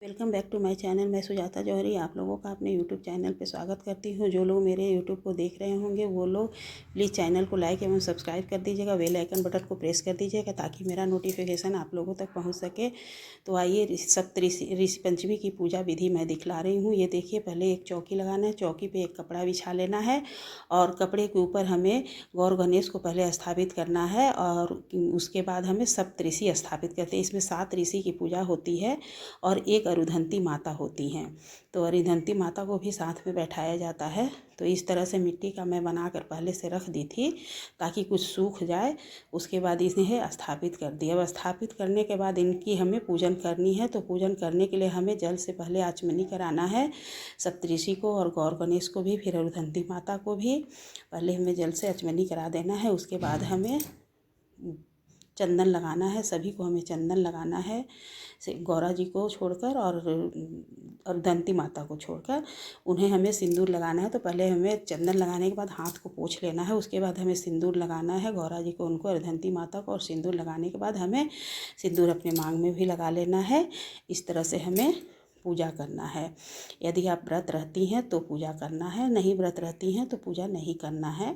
Welcome back to my channel. मैं सुजाता जौहरी आप लोगों का अपने यूट्यूब चैनल पे स्वागत करती हूँ। जो लोग मेरे यूट्यूब को देख रहे होंगे वो लोग प्लीज़ चैनल को लाइक एवं सब्सक्राइब कर दीजिएगा, बेल आइकन बटन को प्रेस कर दीजिएगा ताकि मेरा नोटिफिकेशन आप लोगों तक पहुँच सके। तो आइए ऋषि पंचमी की पूजा विधि मैं दिखला रही हूँ। ये देखिए, पहले एक चौकी लगाना है, चौकी पर एक कपड़ा बिछा लेना है और कपड़े के ऊपर हमें गौर गणेश को पहले स्थापित करना है और उसके बाद हमें सप्तऋषि स्थापित करते हैं। इसमें 7 ऋषि की पूजा होती है और एक अरुधंती माता होती हैं। तो अरुधंती माता को भी साथ में बैठाया जाता है। तो इस तरह से मिट्टी का मैं बनाकर पहले से रख दी थी ताकि कुछ सूख जाए। उसके बाद इन्हें स्थापित कर दिया। अब स्थापित करने के बाद इनकी हमें पूजन करनी है। तो पूजन करने के लिए हमें जल से पहले आचमनी कराना है, सप्तऋषि को और गौर गणेश को भी, फिर अरुधंती माता को भी पहले हमें जल से आचमनी करा देना है। उसके बाद हमें चंदन लगाना है, सभी को हमें चंदन लगाना है, गौरा जी को छोड़कर और दंती माता को छोड़कर उन्हें हमें सिंदूर लगाना है। तो पहले हमें चंदन लगाने के बाद हाथ को पोंछ लेना है। उसके बाद हमें सिंदूर लगाना है, गौरा जी को, उनको, अर्धंती माता को, और सिंदूर लगाने के बाद हमें सिंदूर अपने मांग में भी लगा लेना है। इस तरह से हमें पूजा करना है। यदि आप व्रत रहती हैं तो पूजा करना है, नहीं व्रत रहती हैं तो पूजा नहीं करना है।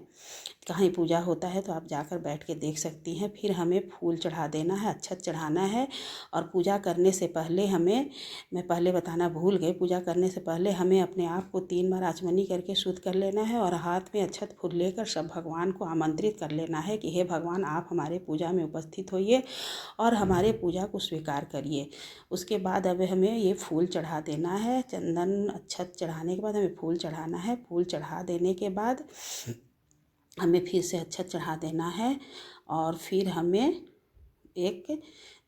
कहीं पूजा होता है तो आप जाकर बैठ के देख सकती हैं। फिर हमें फूल चढ़ा देना है, अक्षत चढ़ाना है। और पूजा करने से पहले मैं पहले बताना भूल गई, पूजा करने से पहले हमें अपने आप को 3 बार आचमनी करके शुद्ध कर लेना है और हाथ में अक्षत फूल लेकर सब भगवान को आमंत्रित कर लेना है कि हे भगवान, आप हमारे पूजा में उपस्थित होइए और हमारे पूजा को स्वीकार करिए। उसके बाद अब हमें ये फूल चढ़ा देना है। चंदन अक्षत चढ़ाने के बाद हमें फूल चढ़ाना है। फूल चढ़ा देने के बाद हमें फिर से अक्षत चढ़ा देना है और फिर हमें एक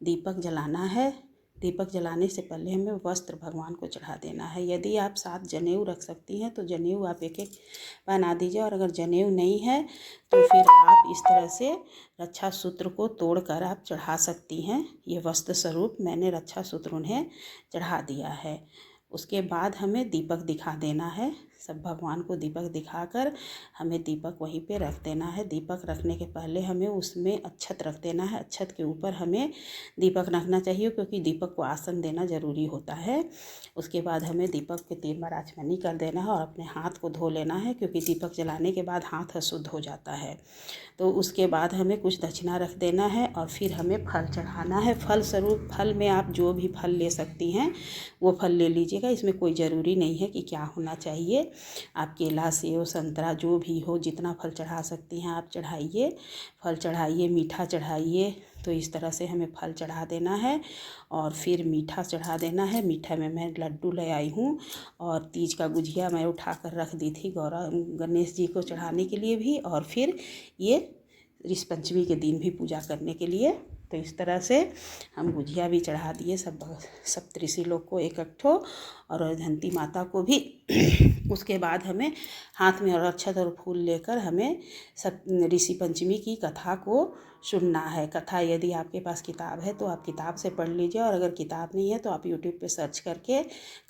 दीपक जलाना है। दीपक जलाने से पहले हमें वस्त्र भगवान को चढ़ा देना है। यदि आप 7 जनेऊ रख सकती हैं तो जनेऊ आप एक बना दीजिए, और अगर जनेऊ नहीं है तो फिर आप इस तरह से रक्षा सूत्र को तोड़कर आप चढ़ा सकती हैं। ये वस्त्र स्वरूप मैंने रक्षा सूत्र उन्हें चढ़ा दिया है। उसके बाद हमें दीपक दिखा देना है। सब भगवान को दीपक दिखाकर हमें दीपक वहीं पे रख देना है। दीपक रखने के पहले हमें उसमें अक्षत रख देना है। अक्षत के ऊपर हमें दीपक रखना चाहिए क्योंकि दीपक को आसन देना ज़रूरी होता है। उसके बाद हमें दीपक के 3 बार आचमनी कर देना है और अपने हाथ को धो लेना है क्योंकि दीपक जलाने के बाद हाथ अशुद्ध हो जाता है। तो उसके बाद हमें कुछ दक्षिणा रख देना है और फिर हमें फल चढ़ाना है। फल स्वरूप, फल में आप जो भी फल ले सकती हैं वो फल ले लीजिएगा। इसमें कोई ज़रूरी नहीं है कि क्या होना चाहिए। आप केला, सेब, संतरा जो भी हो, जितना फल चढ़ा सकती हैं आप चढ़ाइए। फल चढ़ाइए, मीठा चढ़ाइए। तो इस तरह से हमें फल चढ़ा देना है और फिर मीठा चढ़ा देना है। मीठा में मैं लड्डू ले आई हूँ और तीज का गुझिया मैं उठा कर रख दी थी गौरा गणेश जी को चढ़ाने के लिए भी, और फिर ये ऋषि पंचमी के दिन भी पूजा करने के लिए। तो इस तरह से हम गुझिया भी चढ़ा दिए सप्तऋषि लोग को एक ठो और अर्धंती माता को भी। उसके बाद हमें हाथ में और अक्षत और फूल लेकर हमें ऋषि पंचमी की कथा को सुनना है। कथा यदि आपके पास किताब है तो आप किताब से पढ़ लीजिए, और अगर किताब नहीं है तो आप यूट्यूब पे सर्च करके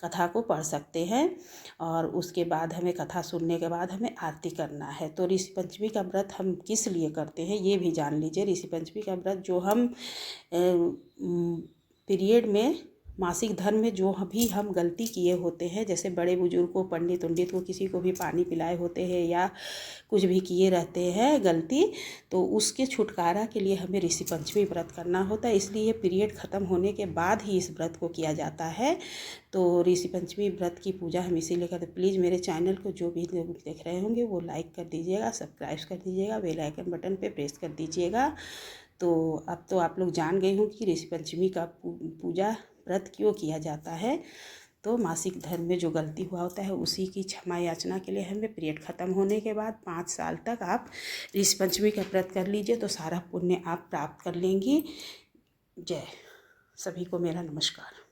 कथा को पढ़ सकते हैं। और उसके बाद हमें कथा सुनने के बाद हमें आरती करना है। तो ऋषि पंचमी का व्रत हम किस लिए करते हैं ये भी जान लीजिए। ऋषि पंचमी का व्रत जो हम पीरियड में, मासिक धर्म में जो भी हम गलती किए होते हैं, जैसे बड़े बुजुर्ग को, पंडित उंडित को, किसी को भी पानी पिलाए होते हैं या कुछ भी किए रहते हैं गलती, तो उसके छुटकारा के लिए हमें ऋषि पंचमी व्रत करना होता है। इसलिए पीरियड ख़त्म होने के बाद ही इस व्रत को किया जाता है। तो ऋषि पंचमी व्रत की पूजा हम इसीलिए करते। प्लीज़ मेरे चैनल को जो भी लोग देख रहे होंगे वो लाइक कर दीजिएगा, सब्सक्राइब कर दीजिएगा, बेल आइकन बटन पर प्रेस कर दीजिएगा। तो अब तो आप लोग जान गए हों कि ऋषि पंचमी का पूजा व्रत क्यों किया जाता है। तो मासिक धर्म में जो गलती हुआ होता है उसी की क्षमा याचना के लिए हमें पीरियड ख़त्म होने के बाद 5 साल तक आप ऋषि पंचमी का व्रत कर लीजिए तो सारा पुण्य आप प्राप्त कर लेंगी। जय। सभी को मेरा नमस्कार।